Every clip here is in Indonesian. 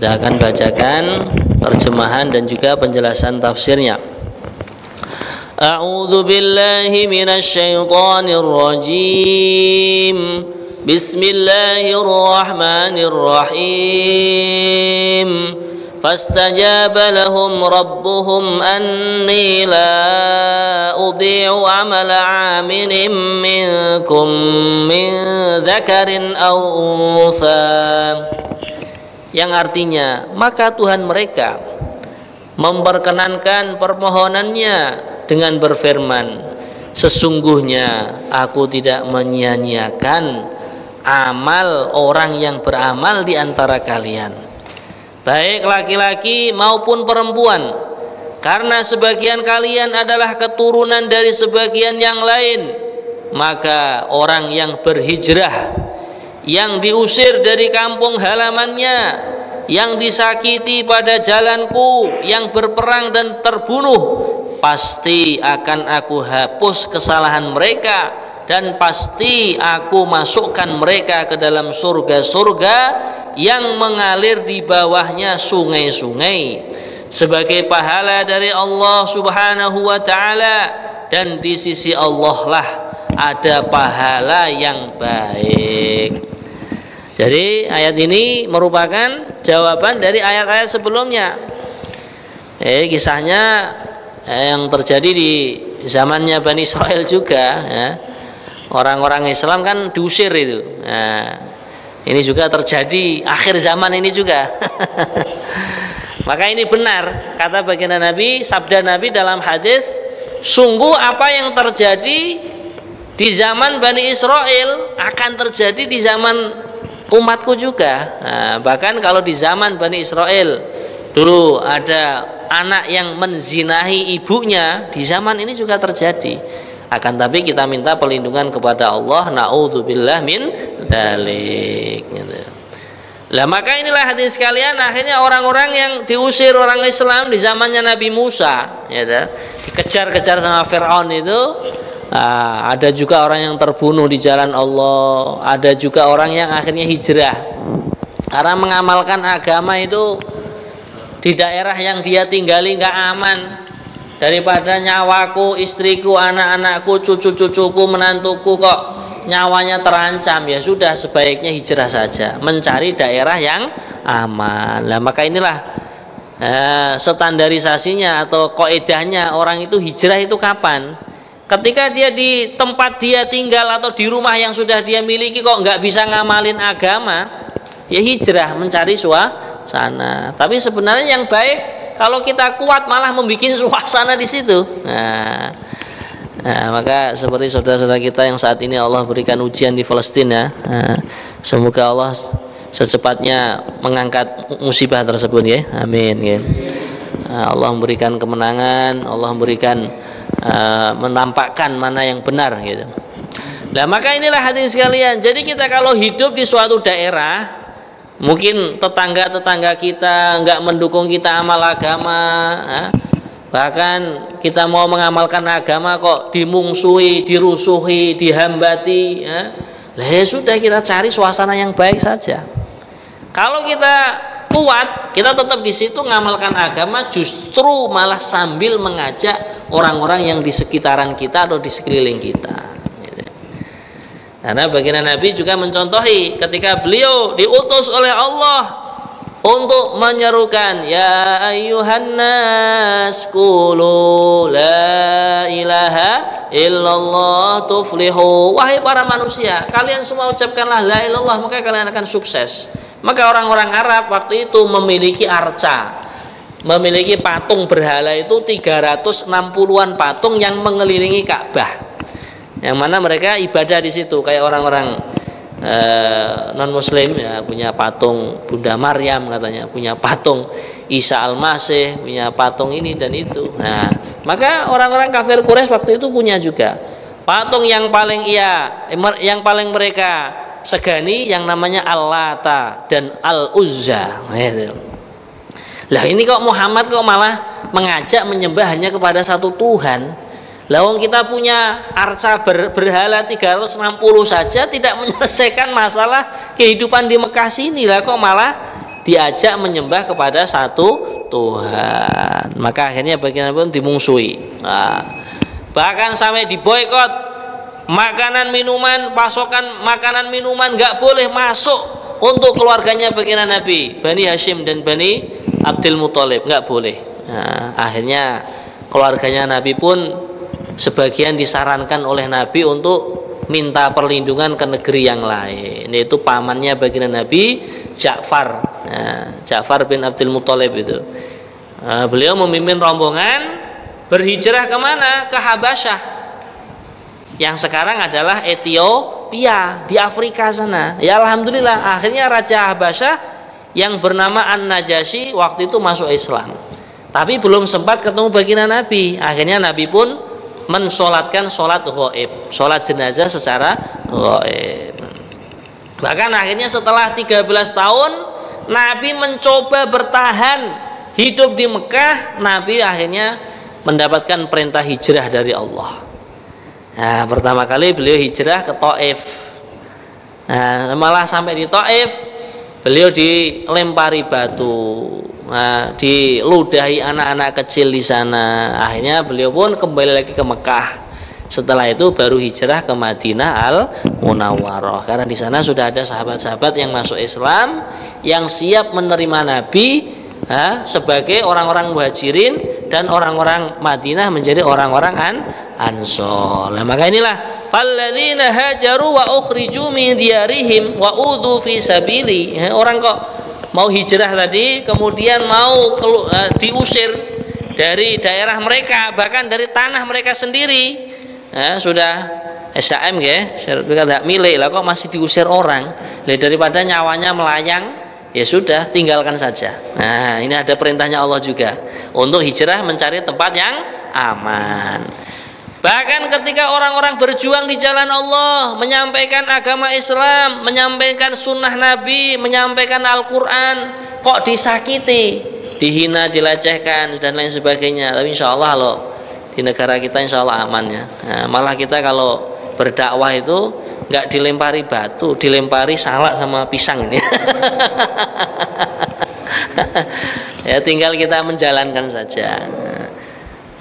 Kita akan bacakan terjemahan dan juga penjelasan tafsirnya. A'udzu billahi minasy syaithanir rajim. Bismillahirrahmanirrahim. Fastajaba lahum rabbuhum anni la udhi'u amala 'amilin minkum min dzakarin aw untha. Yang artinya, maka Tuhan mereka memperkenankan permohonannya dengan berfirman, sesungguhnya aku tidak menyia-nyiakan amal orang yang beramal di antara kalian, baik laki-laki maupun perempuan, karena sebagian kalian adalah keturunan dari sebagian yang lain. Maka orang yang berhijrah, yang diusir dari kampung halamannya, yang disakiti pada jalanku, yang berperang dan terbunuh, pasti akan aku hapus kesalahan mereka dan pasti aku masukkan mereka ke dalam surga-surga yang mengalir di bawahnya sungai-sungai sebagai pahala dari Allah Subhanahu wa ta'ala, dan di sisi Allah lah ada pahala yang baik. Jadi ayat ini merupakan jawaban dari ayat-ayat sebelumnya. Kisahnya yang terjadi di zamannya Bani Israel juga, ya. Orang-orang Islam kan diusir itu. Nah, ini juga terjadi akhir zaman ini juga. Maka ini benar kata baginda Nabi, sabda Nabi dalam hadis, sungguh apa yang terjadi di zaman Bani Israel akan terjadi di zaman umatku juga. Nah, bahkan kalau di zaman Bani Israel dulu ada anak yang menzinahi ibunya, di zaman ini juga terjadi. Akan tapi kita minta perlindungan kepada Allah, naudzubillah min dzalik. Lah maka inilah hadirin sekalian, akhirnya orang-orang yang diusir orang Islam di zamannya Nabi Musa, ya, dikejar-kejar sama Fir'aun itu. Ada juga orang yang terbunuh di jalan Allah, ada juga orang yang akhirnya hijrah karena mengamalkan agama itu di daerah yang dia tinggali nggak aman, daripada nyawaku, istriku, anak-anakku, cucu-cucuku, menantuku kok nyawanya terancam, ya sudah sebaiknya hijrah saja, mencari daerah yang aman. Nah maka inilah standarisasinya atau kaidahnya orang itu hijrah itu kapan? Ketika dia di tempat dia tinggal atau di rumah yang sudah dia miliki kok nggak bisa ngamalin agama, ya hijrah mencari suasana. Tapi sebenarnya yang baik kalau kita kuat malah membuat suasana di situ. Nah, maka seperti saudara-saudara kita yang saat ini Allah berikan ujian di Palestina, semoga Allah secepatnya mengangkat musibah tersebut, ya. Amin, ya. Allah memberikan kemenangan, Allah memberikan menampakkan mana yang benar, gitu. Nah maka inilah hadirin sekalian, jadi kita kalau hidup di suatu daerah, mungkin tetangga-tetangga kita nggak mendukung kita amal agama, bahkan kita mau mengamalkan agama kok dimungsuhi, dirusuhi, dihambati, lah ya sudah, kita cari suasana yang baik saja. Kalau kita kuat, kita tetap di situ mengamalkan agama, justru malah sambil mengajak orang-orang yang di sekitaran kita atau di sekeliling kita. Karena baginda Nabi juga mencontohi ketika beliau diutus oleh Allah untuk menyerukan, ya ayyuhan nas qulu la ilaha illallah tuflihu, wahai para manusia, kalian semua ucapkanlah la ilallah maka kalian akan sukses. Maka orang-orang Arab waktu itu memiliki arca, memiliki patung berhala itu 360-an patung yang mengelilingi Ka'bah, yang mana mereka ibadah di situ kayak orang-orang non muslim, ya, punya patung Bunda Maryam katanya, punya patung Isa Al-Masih, punya patung ini dan itu. Nah maka orang-orang kafir Quraisy waktu itu punya juga patung yang paling mereka segani yang namanya Al-Lata dan Al-Uzza. Lah ini kok Muhammad kok malah mengajak menyembah hanya kepada satu Tuhan. Lawang kita punya arca berhala 360 saja tidak menyelesaikan masalah kehidupan di Mekah sini, lah kok malah diajak menyembah kepada satu Tuhan. Maka akhirnya baginda pun dimungsuhi. Bahkan sampai diboikot, makanan minuman, pasokan makanan minuman nggak boleh masuk untuk keluarganya baginda Nabi, Bani Hashim dan Bani Abdul Muthalib, nggak boleh. Akhirnya keluarganya Nabi pun sebagian disarankan oleh Nabi untuk minta perlindungan ke negeri yang lain, yaitu pamannya baginda Nabi, Ja'far, Ja'far bin Abdul Muthalib itu. Beliau memimpin rombongan berhijrah kemana? Ke Habasyah, yang sekarang adalah Ethiopia, di Afrika sana. Ya alhamdulillah, akhirnya Raja Habasyah yang bernama An-Najasyi waktu itu masuk Islam. Tapi belum sempat ketemu baginda Nabi. Akhirnya Nabi pun mensolatkan solat ghaib, solat jenazah secara ghaib. Bahkan akhirnya setelah 13 tahun Nabi mencoba bertahan hidup di Mekah, Nabi akhirnya mendapatkan perintah hijrah dari Allah. Nah, pertama kali beliau hijrah ke Taif. Nah, malah sampai di Taif beliau dilempari batu, diludahi anak-anak kecil di sana. Akhirnya beliau pun kembali lagi ke Mekah. Setelah itu baru hijrah ke Madinah Al-Munawwarah, karena di sana sudah ada sahabat-sahabat yang masuk Islam, yang siap menerima Nabi sebagai orang-orang muhajirin, dan orang-orang Madinah menjadi orang-orang Ansor. Nah, maka inilah alladzina hajaru wa ukhriju min diyarihim wa udhu fi sabili. Orang kok mau hijrah tadi kemudian mau diusir dari daerah mereka, bahkan dari tanah mereka sendiri. Sudah SHM ya, sertifikat hak milik lah, kok masih diusir orang. Daripada nyawanya melayang, ya sudah, tinggalkan saja. Nah, ini ada perintahnya Allah juga untuk hijrah mencari tempat yang aman. Bahkan ketika orang-orang berjuang di jalan Allah, menyampaikan agama Islam, menyampaikan sunnah Nabi, menyampaikan Al-Quran, kok disakiti, dihina, dilecehkan dan lain sebagainya. Tapi insya Allah loh, di negara kita insya Allah aman ya. Nah, malah kita kalau berdakwah itu nggak dilempari batu, dilempari salak sama pisang ini. Ya tinggal kita menjalankan saja.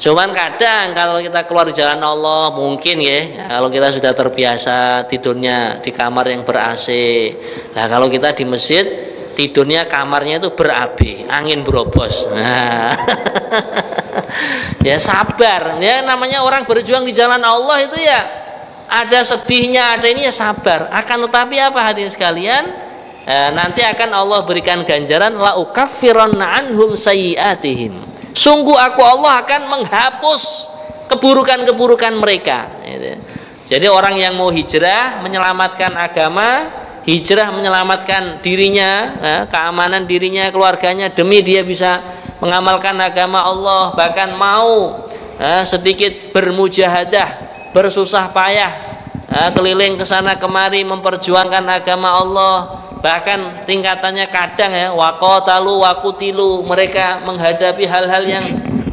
Cuman kadang kalau kita keluar di jalan Allah, mungkin ya, kalau kita sudah terbiasa tidurnya di kamar yang ber-AC. Nah, kalau kita di masjid tidurnya kamarnya itu ber-AB, angin berobos. Nah. Ya sabar, ya namanya orang berjuang di jalan Allah itu ya ada sedihnya, ada ini, ya sabar. Akan tetapi apa hadirin sekalian, nanti akan Allah berikan ganjaran, la ukaffiranna anhum sayyi'atihim. Sungguh aku Allah akan menghapus keburukan-keburukan mereka. Jadi orang yang mau hijrah menyelamatkan agama, hijrah menyelamatkan dirinya, keamanan dirinya, keluarganya, demi dia bisa mengamalkan agama Allah, bahkan mau sedikit bermujahadah, bersusah payah, keliling ke sana kemari memperjuangkan agama Allah. Bahkan tingkatannya kadang ya, waqatalu waqutilu, mereka menghadapi hal-hal yang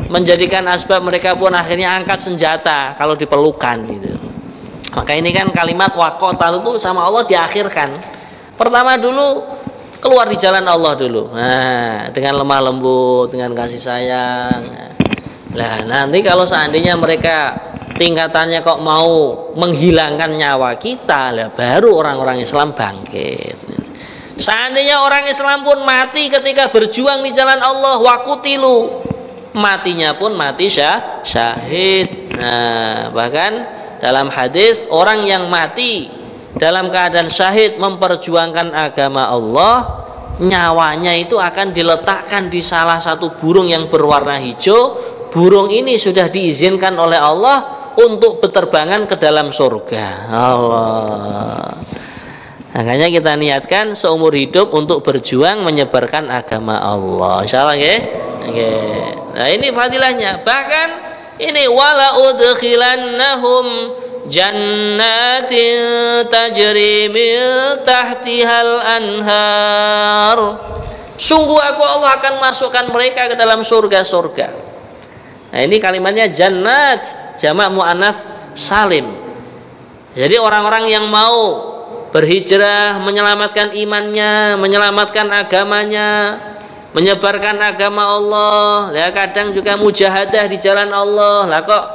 menjadikan asbab mereka pun akhirnya angkat senjata kalau diperlukan gitu. Maka ini kan kalimat waqatalu itu sama Allah diakhirkan. Pertama dulu keluar di jalan Allah dulu. Nah, dengan lemah lembut, dengan kasih sayang. Nah, nanti kalau seandainya mereka tingkatannya kok mau menghilangkan nyawa kita, lah baru orang-orang Islam bangkit. Seandainya orang Islam pun mati ketika berjuang di jalan Allah, waqutilu, matinya pun mati syahid. Nah, bahkan dalam hadis orang yang mati dalam keadaan syahid memperjuangkan agama Allah, nyawanya itu akan diletakkan di salah satu burung yang berwarna hijau. Burung ini sudah diizinkan oleh Allah untuk berterbangan ke dalam surga. Allah. Makanya kita niatkan seumur hidup untuk berjuang menyebarkan agama Allah. Insyaallah ya. Nah, ini fadilahnya. Bahkan ini wala udkhilannahum jannatin tajri min tahtihal anhar. Sungguh aku Allah akan masukkan mereka ke dalam surga-surga. Nah, ini kalimatnya jannat, jamak muannats salim. Jadi orang-orang yang mau berhijrah, menyelamatkan imannya, menyelamatkan agamanya, menyebarkan agama Allah. Ya, kadang juga mujahadah di jalan Allah. Lah kok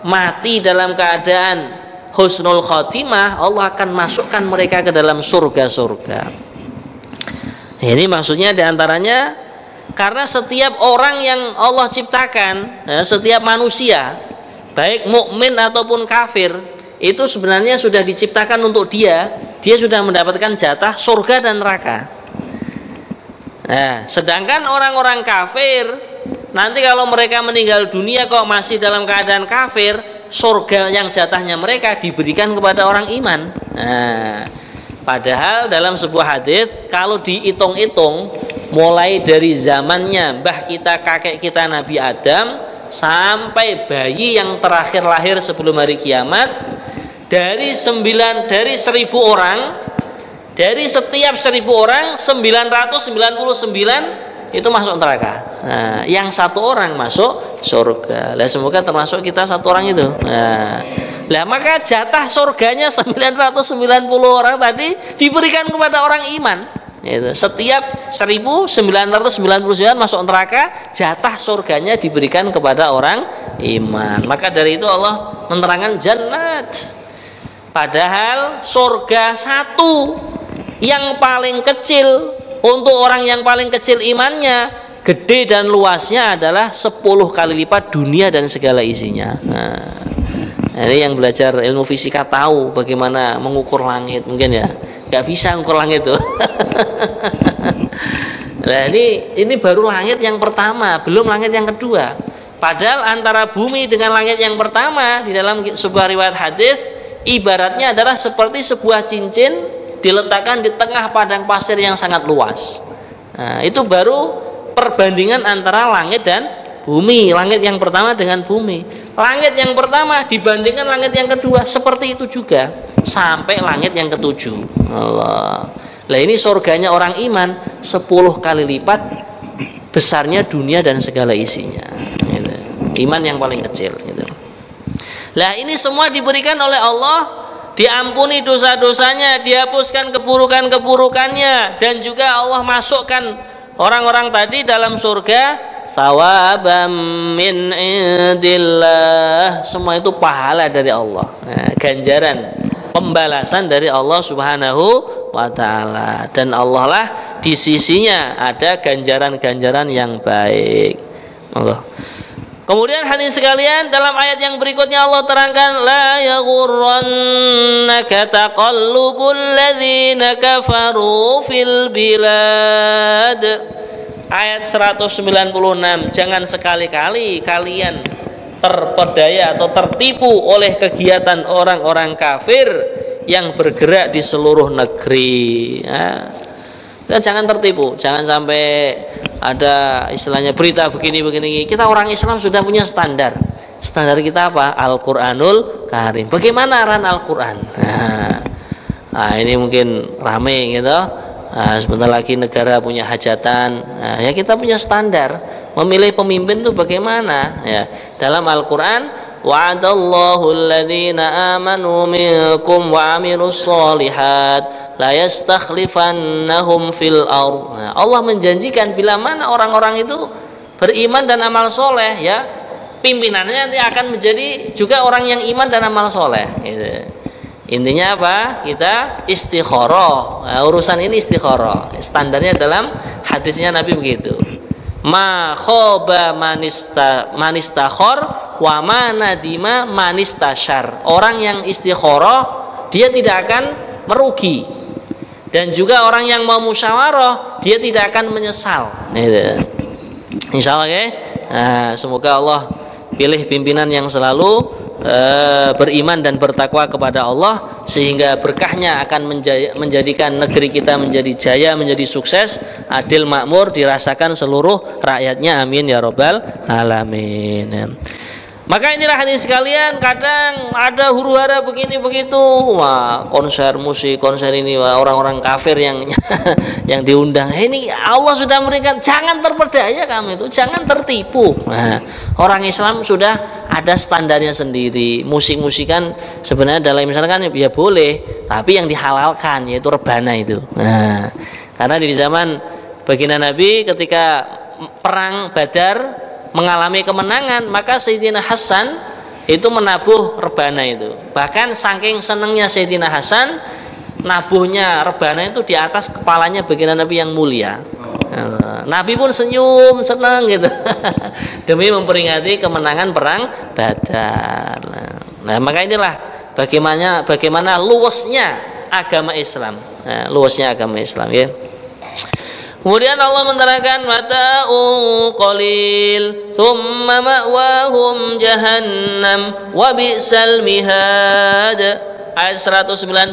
mati dalam keadaan husnul khotimah, Allah akan masukkan mereka ke dalam surga-surga. Ini maksudnya diantaranya karena setiap orang yang Allah ciptakan, setiap manusia, baik mukmin ataupun kafir, itu sebenarnya sudah diciptakan untuk dia sudah mendapatkan jatah surga dan neraka. Nah, sedangkan orang-orang kafir, nanti kalau mereka meninggal dunia kok masih dalam keadaan kafir, surga yang jatahnya mereka diberikan kepada orang iman. Nah, padahal dalam sebuah hadis kalau dihitung-hitung mulai dari zamannya mbah kita, kakek kita Nabi Adam sampai bayi yang terakhir lahir sebelum hari kiamat, dari 1000 orang, dari setiap 1000 orang 999 itu masuk neraka. Nah, yang 1 orang masuk surga. Lah semoga termasuk kita 1 orang itu. Nah, maka jatah surganya 990 orang tadi diberikan kepada orang iman. Itu. Setiap 1999 masuk neraka, jatah surganya diberikan kepada orang iman. Maka dari itu Allah menerangkan jannat. Padahal surga 1 yang paling kecil untuk orang yang paling kecil imannya, gede dan luasnya adalah 10 kali lipat dunia dan segala isinya. Nah, ini yang belajar ilmu fisika tahu bagaimana mengukur langit, mungkin ya. Gak bisa mengukur langit tuh. Nah, ini baru langit yang pertama, belum langit yang kedua. Padahal antara bumi dengan langit yang pertama di dalam sebuah riwayat hadis ibaratnya adalah seperti sebuah cincin diletakkan di tengah padang pasir yang sangat luas. Nah, itu baru perbandingan antara langit dan bumi, langit yang pertama dengan bumi. Langit yang pertama dibandingkan langit yang kedua seperti itu juga sampai langit yang ketujuh. Allah. Lah ini surganya orang iman 10 kali lipat besarnya dunia dan segala isinya. Gitu. Iman yang paling kecil. Gitu. Lah ini semua diberikan oleh Allah, diampuni dosa-dosanya, dihapuskan keburukan-keburukannya, dan juga Allah masukkan orang-orang tadi dalam surga thawabam min indillah. Semua itu pahala dari Allah. Nah, ganjaran, pembalasan dari Allah Subhanahu wa ta'ala. Dan Allah lah di sisinya ada ganjaran-ganjaran yang baik. Allah. Kemudian hadirin sekalian, dalam ayat yang berikutnya Allah terangkan la yaghurrannaka taqallubul ladzina kafaru fil bilad. Ayat 196, jangan sekali-kali kalian terpedaya atau tertipu oleh kegiatan orang-orang kafir yang bergerak di seluruh negeri. Dan jangan tertipu, jangan sampai ada istilahnya berita begini-begini. Kita orang Islam sudah punya standar. Standar kita apa? Al-Quranul Karim. Bagaimana arahan Al-Quran? Nah, ini mungkin rame gitu. Nah, sebentar lagi negara punya hajatan. Nah, ya kita punya standar. Memilih pemimpin itu bagaimana? Ya, dalam Al-Quran, wa'adallahu alladhina amanu minkum wa amilus solihat la yastakhlifannahum fil ardh. Nah, Allah menjanjikan bila mana orang-orang itu beriman dan amal soleh, ya pimpinannya nanti akan menjadi juga orang yang iman dan amal soleh. Gitu. Intinya apa? Kita istikharah. Nah, urusan ini istikharah. Standarnya dalam hadisnya Nabi begitu. Ma khaba manistakhor wa ma nadima manistashar. Orang yang istikharah dia tidak akan merugi. Dan juga orang yang mau musyawarah dia tidak akan menyesal. Insyaallah ya. Nah, semoga Allah pilih pimpinan yang selalu beriman dan bertakwa kepada Allah, sehingga berkahnya akan menjadikan negeri kita menjadi jaya, menjadi sukses, adil, makmur, dirasakan seluruh rakyatnya. Amin ya robbal alamin. Maka inilah hadirin sekalian, kadang ada huru-hara begini begitu, wah konser musik, konser ini, wah orang-orang kafir yang yang diundang. Ini Allah sudah memberikan, jangan terpedaya kamu itu, jangan tertipu. Nah, orang Islam sudah ada standarnya sendiri. Musik-musik kan sebenarnya dalam misalkan ya boleh, tapi yang dihalalkan yaitu rebana itu. Nah, karena di zaman baginda Nabi ketika perang Badar mengalami kemenangan, maka Sayyidina Hasan itu menabuh rebana itu. Bahkan saking senengnya Sayyidina Hasan, nabuhnya rebana itu di atas kepalanya baginda Nabi yang mulia. Nabi pun senyum, senang gitu. Demi memperingati kemenangan perang Badar. Nah, maka inilah bagaimana luasnya agama Islam. Nah, luasnya agama Islam ya. Kemudian Allah menerangkan mata'un qalil thumma ma'wahum jahannam wa bi'sal mihad. Ayat 197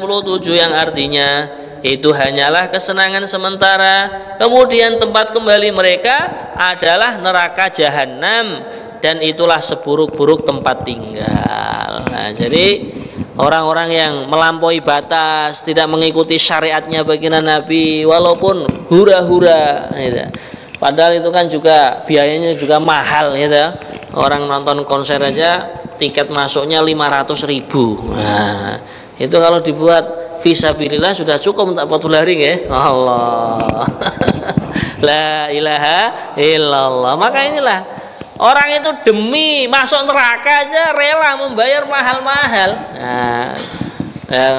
yang artinya itu hanyalah kesenangan sementara, kemudian tempat kembali mereka adalah neraka jahanam, dan itulah seburuk-buruk tempat tinggal. Nah, jadi orang-orang yang melampaui batas, tidak mengikuti syariatnya baginda Nabi, walaupun hura-hura gitu. Padahal itu kan juga biayanya juga mahal gitu. Orang nonton konser aja tiket masuknya 500.000. Nah, itu kalau dibuat fisabilillah sudah cukup untuk 40 hari ya. Allah. La ilaha illallah. Maka inilah orang itu demi masuk neraka aja rela membayar mahal-mahal. Nah,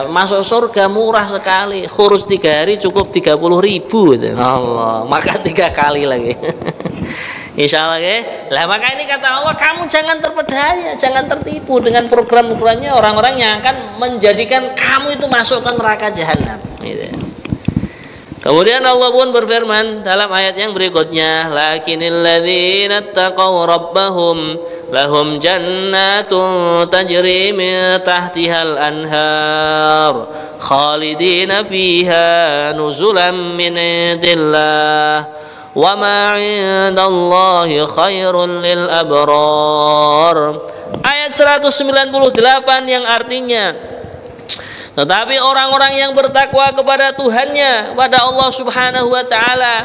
masuk surga murah sekali. Khurus 3 hari cukup 30.000 gitu. Allah, maka 3 kali lagi. Insya Allah ya. Lah maka ini kata Allah, kamu jangan terpedaya, jangan tertipu dengan program-programnya orang-orang yang akan menjadikan kamu itu masuk ke neraka jahanam. Gitu. Kemudian Allah pun berfirman dalam ayat yang berikutnya, lakinnal ladzina taqaw rabbahum lahum jannatun tajri min tahtihal anhar khalidina fiha nuzulan min indillah wa ma 'indallahi khairul lil abrar. Ayat 198 yang artinya, tetapi orang-orang yang bertakwa kepada Tuhannya, pada Allah Subhanahu wa taala,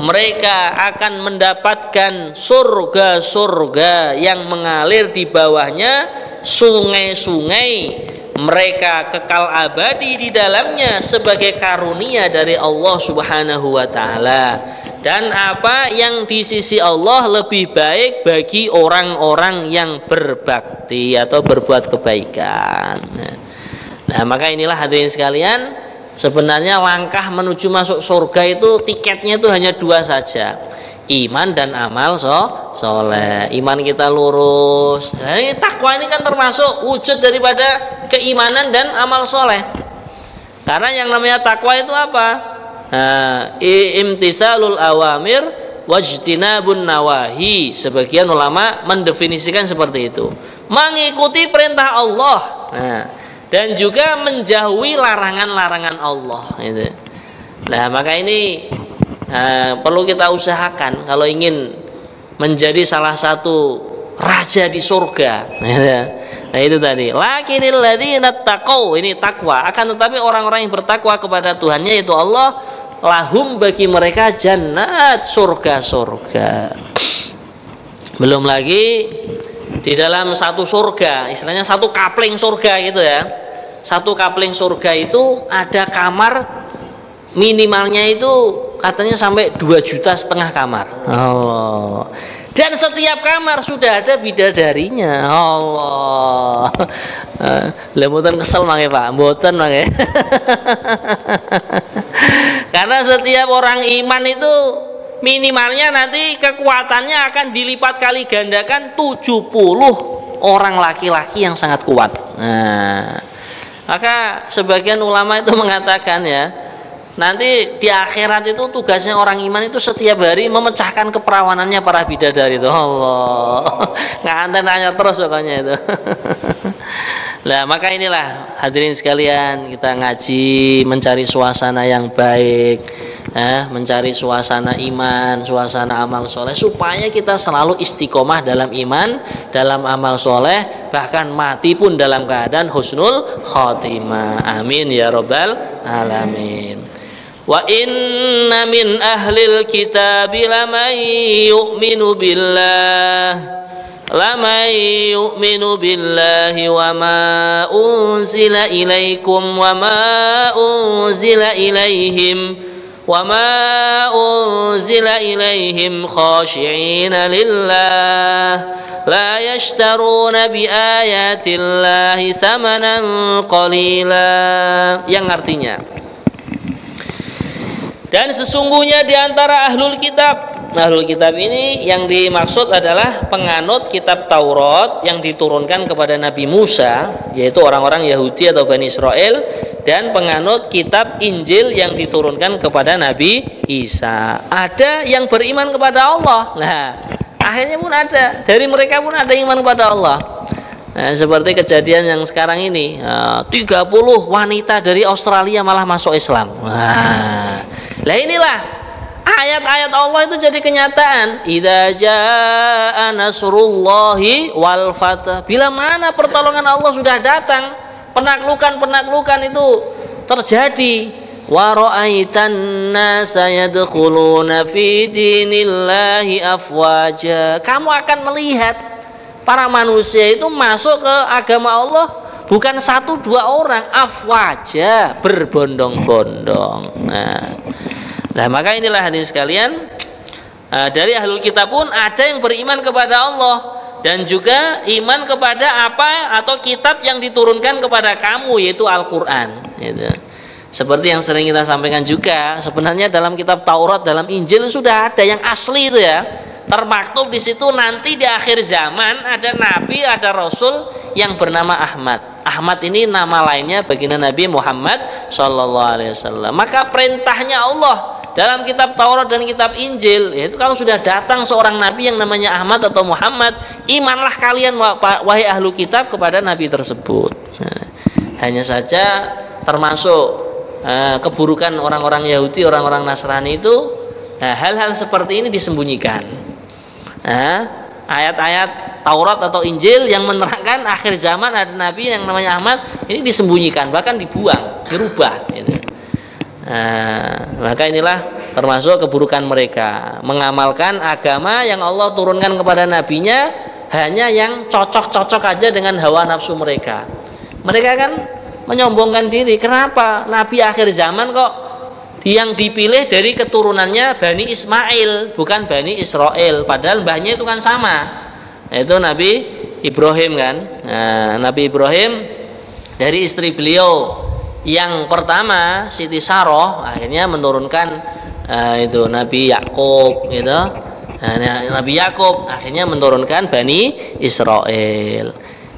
mereka akan mendapatkan surga-surga yang mengalir di bawahnya sungai-sungai. Mereka kekal abadi di dalamnya sebagai karunia dari Allah Subhanahu wa taala. Dan apa yang di sisi Allah lebih baik bagi orang-orang yang berbakti atau berbuat kebaikan. Nah, maka inilah hadirin sekalian, sebenarnya langkah menuju masuk surga itu tiketnya itu hanya 2 saja. Iman dan amal soleh. Iman kita lurus. Nah, ini takwa ini kan termasuk wujud daripada keimanan dan amal soleh. Karena yang namanya takwa itu apa? Imtitsalul awamir wajtinabun nawahi. Sebagian ulama mendefinisikan seperti itu, mengikuti perintah Allah, dan juga menjauhi larangan-larangan Allah gitu. Nah, maka ini perlu kita usahakan kalau ingin menjadi salah satu raja di surga. Nah, itu tadi. Lakinnal ladzina taqaw, ini takwa. Akan tetapi orang-orang yang bertakwa kepada Tuhannya yaitu Allah, lahum bagi mereka jannat, surga-surga. Belum lagi di dalam satu surga, istilahnya satu kapling surga gitu ya. Satu kapling surga itu ada kamar minimalnya itu katanya sampai 2,5 juta kamar. Allah. Dan setiap kamar sudah ada bidadarinya. Allah. Lah mboten kesel mangke Pak, mboten mangke. Karena setiap orang iman itu minimalnya nanti kekuatannya akan dilipat kali gandakan 70 orang laki-laki yang sangat kuat. Nah, maka sebagian ulama itu mengatakan ya, nanti di akhirat itu tugasnya orang iman itu setiap hari memecahkan keperawanannya para bidadari itu. Allah, nganten nanya terus pokoknya itu. Nah, maka inilah hadirin sekalian, kita ngaji mencari suasana yang baik, mencari suasana iman, suasana amal soleh, supaya kita selalu istiqomah dalam iman, dalam amal soleh, bahkan mati pun dalam keadaan husnul khotimah. Amin ya robbal alamin. Wa inna min ahlil kitabi laman yu'minu billah لَمَنْ يُؤْمِنُ بِاللَّهِ وَمَا أُنْزِلَ إِلَيْكُمْ وَمَا أُنْزِلَ إِلَيْهِمْ خَاشِعِينَ لِلَّهِ لَا يَشْتَرُونَ بِآيَاتِ اللَّهِ ثَمَنًا قَلِيلًا, yang artinya, dan sesungguhnya di antara ahlul kitab ini yang dimaksud adalah penganut kitab Taurat yang diturunkan kepada Nabi Musa, yaitu orang-orang Yahudi atau Bani Israel, dan penganut kitab Injil yang diturunkan kepada Nabi Isa. Ada yang beriman kepada Allah. Nah, akhirnya pun ada, dari mereka pun ada iman kepada Allah. Nah, seperti kejadian yang sekarang ini, 30 wanita dari Australia malah masuk Islam. Nah inilah ayat-ayat Allah itu jadi kenyataan. Idza jaa nasrullahi wal fath. Bila mana pertolongan Allah sudah datang, penaklukan itu terjadi. Wa ra'aitan nasa yadkhuluna fi dinillahi afwaja. Kamu akan melihat para manusia itu masuk ke agama Allah bukan 1-2 orang, afwaja, berbondong-bondong. Nah, maka inilah hadirin sekalian, dari ahlul kitab pun ada yang beriman kepada Allah dan juga iman kepada apa atau kitab yang diturunkan kepada kamu, yaitu Al-Quran. Gitu. Seperti yang sering kita sampaikan juga, sebenarnya dalam kitab Taurat, dalam Injil sudah ada yang asli itu ya, termaktub di situ. Nanti di akhir zaman ada nabi, ada rasul yang bernama Ahmad. Ahmad ini nama lainnya baginda Nabi Muhammad SAW. Maka perintahnya Allah dalam kitab Taurat dan kitab Injil, yaitu kalau sudah datang seorang nabi yang namanya Ahmad atau Muhammad, imanlah kalian wahai ahlu kitab kepada nabi tersebut. Hanya saja termasuk keburukan orang-orang Yahudi, orang-orang Nasrani itu, hal-hal seperti ini disembunyikan. Ayat-ayat Taurat atau Injil yang menerangkan akhir zaman ada nabi yang namanya Ahmad, ini disembunyikan, bahkan dibuang, dirubah gitu. Maka inilah termasuk keburukan mereka, mengamalkan agama yang Allah turunkan kepada nabinya hanya yang cocok-cocok aja dengan hawa nafsu mereka. Mereka kan menyombongkan diri. Kenapa nabi akhir zaman kok yang dipilih dari keturunannya Bani Ismail, bukan Bani Israel, padahal mbahnya itu kan sama, yaitu Nabi Ibrahim kan. Nabi Ibrahim dari istri beliau yang pertama, Siti Saroh, akhirnya menurunkan itu Nabi Yakub gitu. Nabi Yakub akhirnya menurunkan Bani Israel.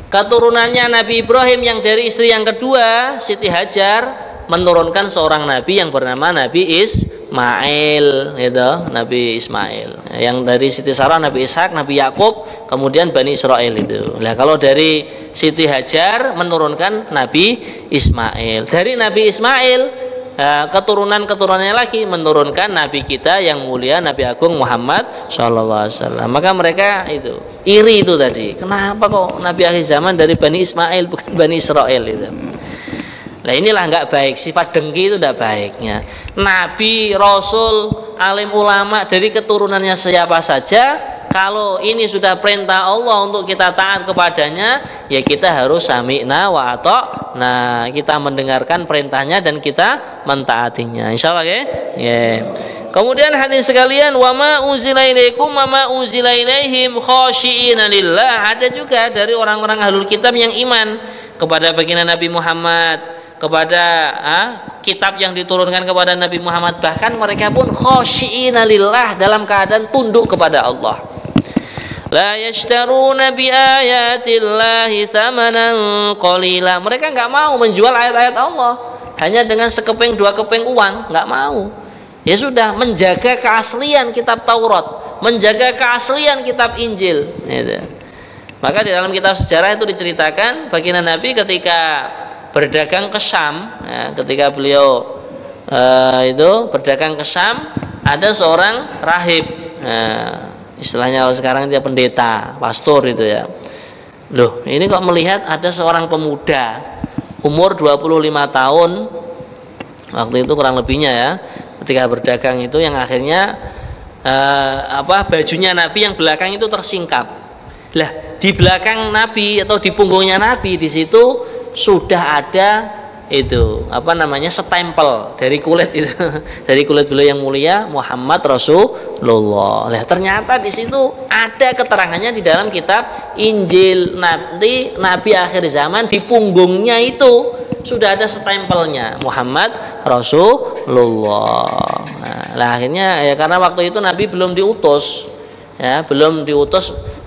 Keturunannya Nabi Ibrahim yang dari istri yang kedua, Siti Hajar, menurunkan seorang nabi yang bernama Nabi Ismail gitu, Nabi Ismail. Yang dari Siti Sarah Nabi Ishak, Nabi Yakub, kemudian Bani Israel itu. Nah, kalau dari Siti Hajar menurunkan Nabi Ismail. Dari Nabi Ismail keturunan-keturunannya lagi menurunkan Nabi kita yang mulia Nabi Agung Muhammad SAW. Maka mereka itu iri itu tadi. Kenapa kok Nabi akhir zaman dari Bani Ismail bukan Bani Israel itu? Nah inilah nggak baik, sifat dengki itu tidak baiknya. Nabi, Rasul, alim ulama dari keturunannya siapa saja, kalau ini sudah perintah Allah untuk kita taat kepadanya, ya kita harus sami'na wa ata'na. Kita mendengarkan perintahnya dan kita mentaatinya. Insyaallah ya. Kemudian hadirin sekalian, wa ma unzila ilaikum wa ma unzila ilaihim khashi'ina lillah. Ada juga dari orang-orang ahlul kitab yang iman kepada baginda Nabi Muhammad, kepada kitab yang diturunkan kepada Nabi Muhammad, bahkan mereka pun khashi'ina lillah, dalam keadaan tunduk kepada Allah. La yashtaruna bi ayatillahi thamanan qalila. Mereka enggak mau menjual ayat-ayat Allah hanya dengan sekeping 2 keping uang, enggak mau. Ya sudah, menjaga keaslian kitab Taurat, menjaga keaslian kitab Injil gitu. Maka di dalam kitab sejarah itu diceritakan baginda Nabi ketika berdagang ke Syam, ya, ketika beliau itu berdagang ke Syam, ada seorang rahib, istilahnya sekarang dia pendeta, pastor itu ya. Loh, ini kok melihat ada seorang pemuda umur 25 tahun waktu itu kurang lebihnya ya, ketika berdagang itu yang akhirnya bajunya Nabi yang belakang itu tersingkap. Lah, di belakang Nabi atau di punggungnya Nabi di situ sudah ada itu stempel dari kulit itu dari kulit beliau yang mulia Muhammad Rasulullah. Nah, ternyata di situ ada keterangannya di dalam kitab Injil, nanti Nabi akhir zaman di punggungnya itu sudah ada stempelnya Muhammad Rasulullah. Nah, akhirnya ya karena waktu itu Nabi belum diutus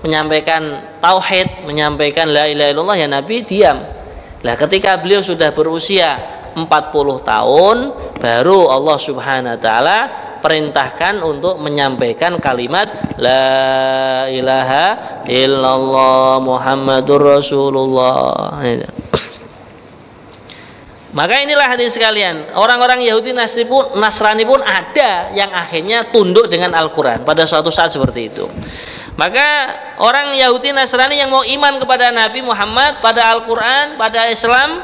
menyampaikan tauhid, menyampaikan la ilaha illallah, ya Nabi diam. Nah, ketika beliau sudah berusia 40 tahun, baru Allah Subhanahu wa taala perintahkan untuk menyampaikan kalimat la ilaha illallah Muhammadur Rasulullah. Maka inilah hadirin sekalian, orang-orang Yahudi Nasrani pun ada yang akhirnya tunduk dengan Al-Quran pada suatu saat seperti itu. Maka orang Yahudi Nasrani yang mau iman kepada Nabi Muhammad, pada Al-Quran, pada Islam,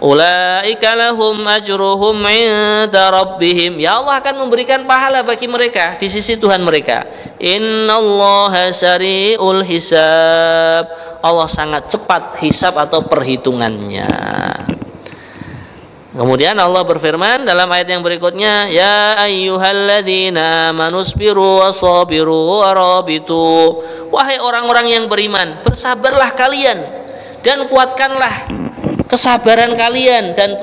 ulaika lahum ajruhum inda rabbihim, ya Allah akan memberikan pahala bagi mereka di sisi Tuhan mereka. Innallaha sari'ul hisab, Allah sangat cepat hisab atau perhitungannya. Kemudian Allah berfirman dalam ayat yang berikutnya, ya ayyuhalladzina manusbiru wasabiru warabitu, wahai orang-orang yang beriman, bersabarlah kalian dan kuatkanlah kesabaran kalian, dan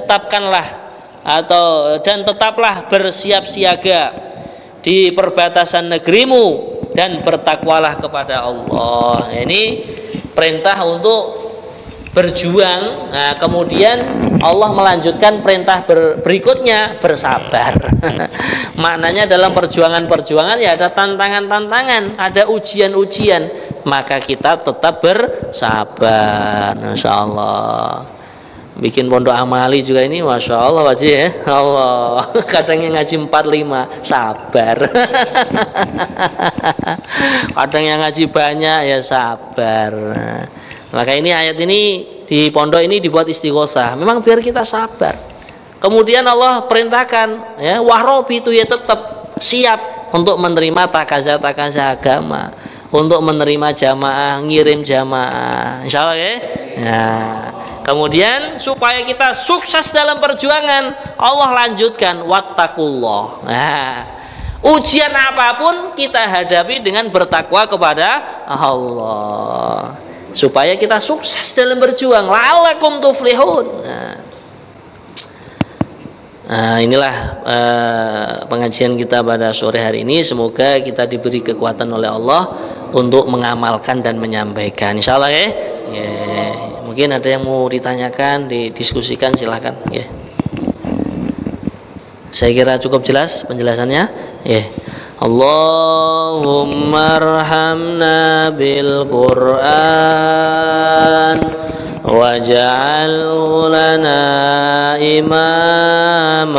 tetaplah bersiap siaga di perbatasan negerimu, dan bertakwalah kepada Allah. Ini perintah untuk berjuang. Nah, kemudian Allah melanjutkan perintah berikutnya, bersabar. Maknanya dalam perjuangan ya ada tantangan-tantangan, ada ujian-ujian, maka kita tetap bersabar. Masya Allah. Bikin pondok amali juga ini, masya Allah wajib ya. Allah. Kadang yang ngaji 45 sabar. Kadang yang ngaji banyak ya sabar. Maka ini ayat ini di pondok ini dibuat istighosah, memang biar kita sabar. Kemudian Allah perintahkan ya wahrobi itu ya tetap siap untuk menerima takaza agama, untuk menerima jamaah, ngirim jamaah, insya Allah ya. Nah, kemudian supaya kita sukses dalam perjuangan, Allah lanjutkan wattaqullah. Nah, ujian apapun kita hadapi dengan bertakwa kepada Allah, supaya kita sukses dalam berjuang, la'allakum tuflihun. Nah, inilah pengajian kita pada sore hari ini. Semoga kita diberi kekuatan oleh Allah untuk mengamalkan dan menyampaikan, insyaallah ya. Mungkin ada yang mau ditanyakan, didiskusikan, silahkan ya. Saya kira cukup jelas penjelasannya ya. Allahumma arhamna bil Qur'an waj'alhu lana imaman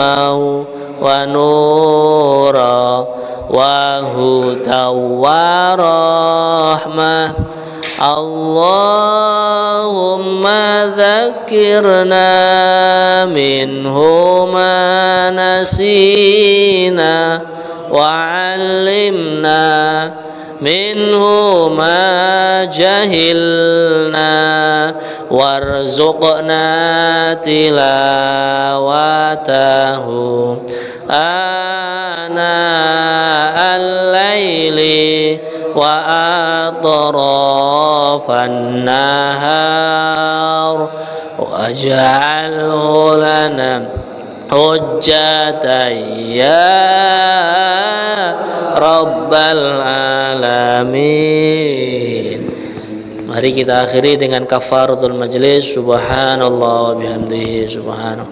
wa nura wa hudaw wa rahmah. Allahumma dzakirna minhu ma nasina wa'allimna minhu ma jahilna warzuqna tilawatahu ana al-laili wa atrafan nahar waj'alhu lana hujjatan ya rabbal alamin. Mari kita akhiri dengan kafaratul majlis. Subhanallah wa bihamdihi subhanallah.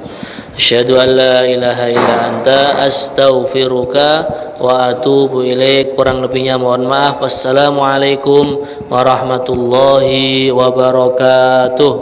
Asyhadu an la ilaha illa anta astaghfiruka wa atubu ilaik. Kurang lebihnya mohon maaf. Wassalamualaikum warahmatullahi wabarakatuh.